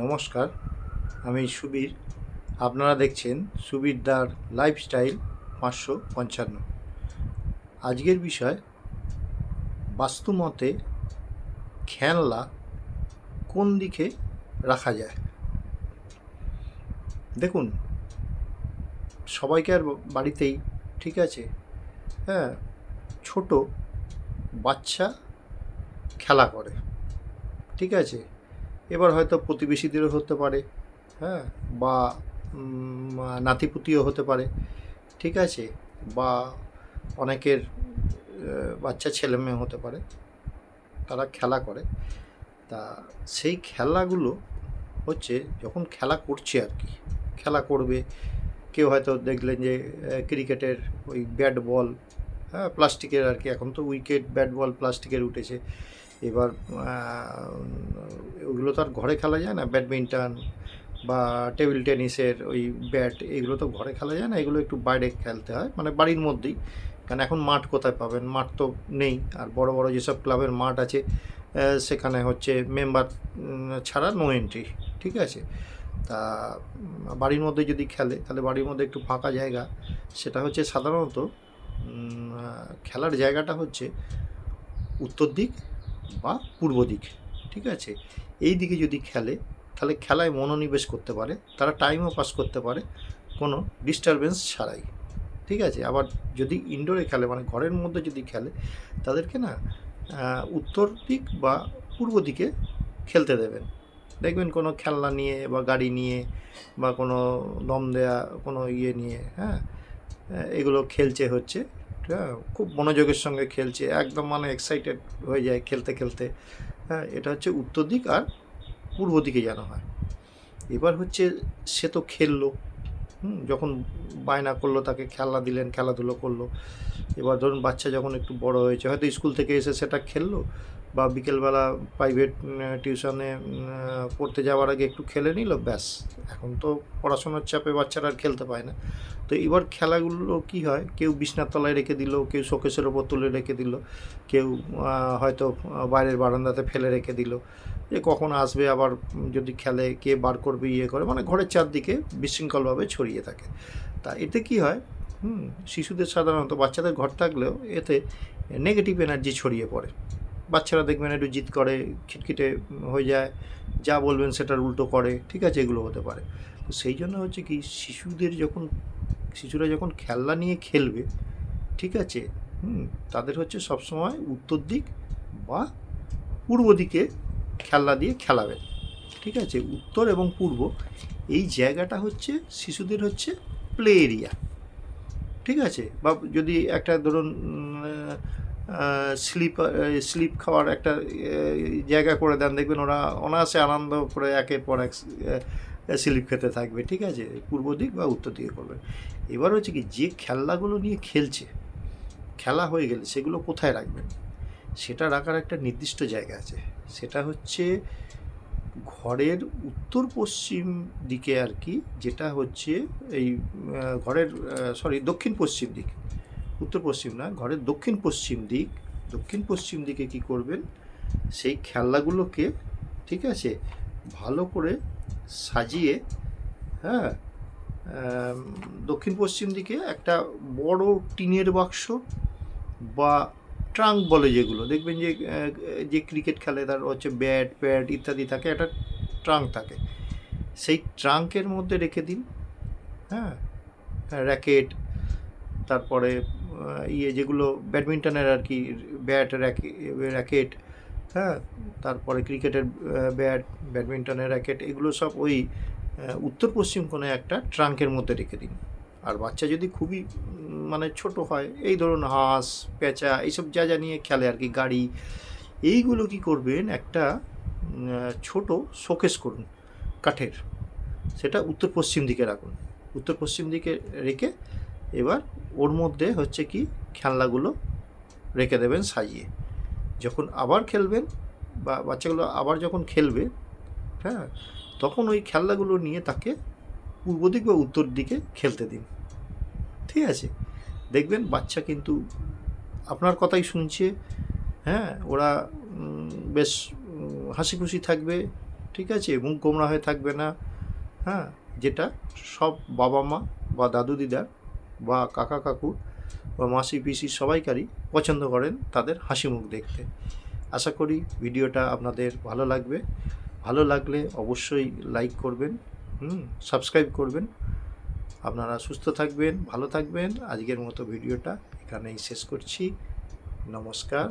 নমস্কার, আমি সুবীর। আপনারা দেখছেন সুবীরদার লাইফস্টাইল 555। আজকের বিষয়, বাস্তুমতে খেলনা কোন দিকে রাখা যায়। দেখুন, সবাইকার বাড়িতেই, ঠিক আছে, হ্যাঁ, ছোট বাচ্চা খেলা করে, ঠিক আছে। এবার হয়তো প্রতিবেশীদেরও হতে পারে, হ্যাঁ, বা নাতিপুতিও হতে পারে, ঠিক আছে, বা অনেকের বাচ্চা ছেলে মেয়ে হতে পারে, তারা খেলা করে। তা সেই খেলাগুলো হচ্ছে, যখন খেলা করছে আর কি, খেলা করবে, কেউ হয়তো দেখলেন যে ক্রিকেটের ওই ব্যাট বল, হ্যাঁ, প্লাস্টিকের আর কি, এখন তো উইকেট ব্যাট বল প্লাস্টিকের উঠেছে। এবার ওগুলো তো আর ঘরে খেলা যায় না, ব্যাডমিন্টন বা টেবিল টেনিসের ওই ব্যাট, এগুলো তো ঘরে খেলা যায় না, এগুলো একটু বাইরে খেলতে হয়, মানে বাড়ির মধ্যেই। কারণ এখন মাঠ কোথায় পাবেন, মাঠ তো নেই। আর বড় বড় যেসব ক্লাবের মাঠ আছে, সেখানে হচ্ছে মেম্বার ছাড়া নো এন্ট্রি, ঠিক আছে। তা বাড়ির মধ্যে যদি খেলে, তাহলে বাড়ির মধ্যে একটু ফাঁকা জায়গা, সেটা হচ্ছে সাধারণত খেলার জায়গাটা হচ্ছে উত্তর দিক বা পূর্ব দিক, ঠিক আছে। এই দিকে যদি খেলে, তাহলে খেলায় মনোনিবেশ করতে পারে, তারা টাইমও পাস করতে পারে কোনো ডিস্টারবেন্স ছাড়াই, ঠিক আছে। আবার যদি ইনডোরে খেলে, মানে ঘরের মধ্যে যদি খেলে, তাদেরকে না উত্তর দিক বা পূর্ব দিকে খেলতে দেবেন। দেখবেন কোনো খেলনা নিয়ে বা গাড়ি নিয়ে বা কোনো দম দেয়া কোনো ইয়ে নিয়ে, হ্যাঁ, এগুলো খেলছে হচ্ছে, হ্যাঁ, খুব মনোযোগের সঙ্গে খেলছে, একদম মানে এক্সাইটেড হয়ে যায় খেলতে খেলতে, হ্যাঁ। এটা হচ্ছে উত্তর দিক আর পূর্ব দিকে যেন হয়। এবার হচ্ছে, সে তো খেললো, যখন বায়না করলো, তাকে খেলনা দিলেন, খেলাধুলো করলো। এবার ধরুন বাচ্চা যখন একটু বড় হয়েছে, হয়তো স্কুল থেকে এসে সেটা খেললো, বা বিকেলবেলা প্রাইভেট টিউশনে পড়তে যাওয়ার আগে একটু খেলে নিল, ব্যাস। এখন তো পড়াশোনার চাপে বাচ্চারা আর খেলতে পায় না। তো এবার খেলাগুলো কি হয়, কেউ বিছনার তলায় রেখে দিল, কেউ শোকেসের ওপর তুলে রেখে দিল, কেউ হয়তো বাইরের বারান্দাতে ফেলে রেখে দিল, যে কখন আসবে আবার যদি খেলে, কে বার করবে, ইয়ে করে, মানে ঘরের চারদিকে বিশৃঙ্খলভাবে ছড়িয়ে থাকে। তা এতে কি হয়, শিশুদের, সাধারণত বাচ্চাদের ঘর থাকলেও এতে নেগেটিভ এনার্জি ছড়িয়ে পড়ে। বাচ্চারা দেখবেন একটু জিদ করে, খিটখিটে হয়ে যায়, যা বলবেন সেটার উল্টো করে, ঠিক আছে, এগুলো হতে পারে। তো সেই জন্য হচ্ছে কি, শিশুরা যখন খেলনা নিয়ে খেলবে, ঠিক আছে, তাদের হচ্ছে সবসময় উত্তর দিক বা পূর্ব দিকে খেলনা দিয়ে খেলাবেন, ঠিক আছে। উত্তর এবং পূর্ব, এই জায়গাটা হচ্ছে শিশুদের হচ্ছে প্লে এরিয়া, ঠিক আছে। বা যদি একটা ধরুন স্লিপ স্লিপ খাওয়ার একটা জায়গা করে দেন, দেখবেন ওরা অনায়াসে আনন্দ করে একের পর এক স্লিপ খেতে থাকবে, ঠিক আছে, পূর্ব দিক বা উত্তর দিকে করবে। এবার হচ্ছে কি, যে খেলনাগুলো নিয়ে খেলছে, খেলা হয়ে গেলে সেগুলো কোথায় রাখবেন, সেটা রাখার একটা নির্দিষ্ট জায়গা আছে। সেটা হচ্ছে ঘরের উত্তর পশ্চিম দিকে আর কি, যেটা হচ্ছে এই ঘরের, সরি, দক্ষিণ পশ্চিম দিক, উত্তর পশ্চিম না, ঘরের দক্ষিণ পশ্চিম দিক। দক্ষিণ পশ্চিম দিকে কি করবেন, সেই খেলনাগুলোকে, ঠিক আছে, ভালো করে সাজিয়ে, হ্যাঁ, দক্ষিণ পশ্চিম দিকে একটা বড় টিনের বাক্স বা ট্রাঙ্ক বলে, যেগুলো দেখবেন যে যে ক্রিকেট খেলে তার হচ্ছে ব্যাট প্যাড ইত্যাদি থাকে, একটা ট্রাঙ্ক থাকে, সেই ট্রাঙ্কের মধ্যে রেখে দিন, হ্যাঁ। র্যাকেট, তারপরে ইয়ে যেগুলো ব্যাডমিন্টনের আর কি, ব্যাট, র্যাকেট, হ্যাঁ, তারপরে ক্রিকেটের ব্যাট, ব্যাডমিন্টনের র্যাকেট, এগুলো সব ওই উত্তর পশ্চিম কোণে একটা ট্রাঙ্কের মধ্যে রেখে দিন। আর বাচ্চা যদি খুবই মানে ছোট হয়, এই ধরুন হাঁস, পেঁচা, এইসব যা যা নিয়ে খেলে আর কি, গাড়ি, এইগুলো কি করবেন, একটা ছোট শোকেস করুন কাঠের, সেটা উত্তর পশ্চিম দিকে রাখুন। উত্তর পশ্চিম দিকে রেখে এবার ওর মধ্যে হচ্ছে কি, খেলনাগুলো রেখে দেবেন সাজিয়ে। যখন আবার খেলবেন, বা বাচ্চাগুলো আবার যখন খেলবে, হ্যাঁ, তখন ওই খেলনাগুলো নিয়ে তাকে পূর্ব দিক বা উত্তর দিকে খেলতে দিন, ঠিক আছে। দেখবেন বাচ্চা কিন্তু আপনার কথাই শুনছে, হ্যাঁ, ওরা বেশ হাসি খুশি থাকবে, ঠিক আছে, মুখ গোমরা হয়ে থাকবে না। হ্যাঁ, যেটা সব বাবা মা বা দাদু দিদার বা কাকা কাকু বা মাসি পিসি সবাইকারই পছন্দ করেন তাদের হাসি মুখ দেখতে। আশা করি ভিডিওটা আপনাদের ভালো লাগবে। ভালো লাগলে অবশ্যই লাইক করবেন, সাবস্ক্রাইব করবেন। আপনারা সুস্থ থাকবেন, ভালো থাকবেন। আজকের মতো ভিডিওটা এখানেই শেষ করছি। নমস্কার।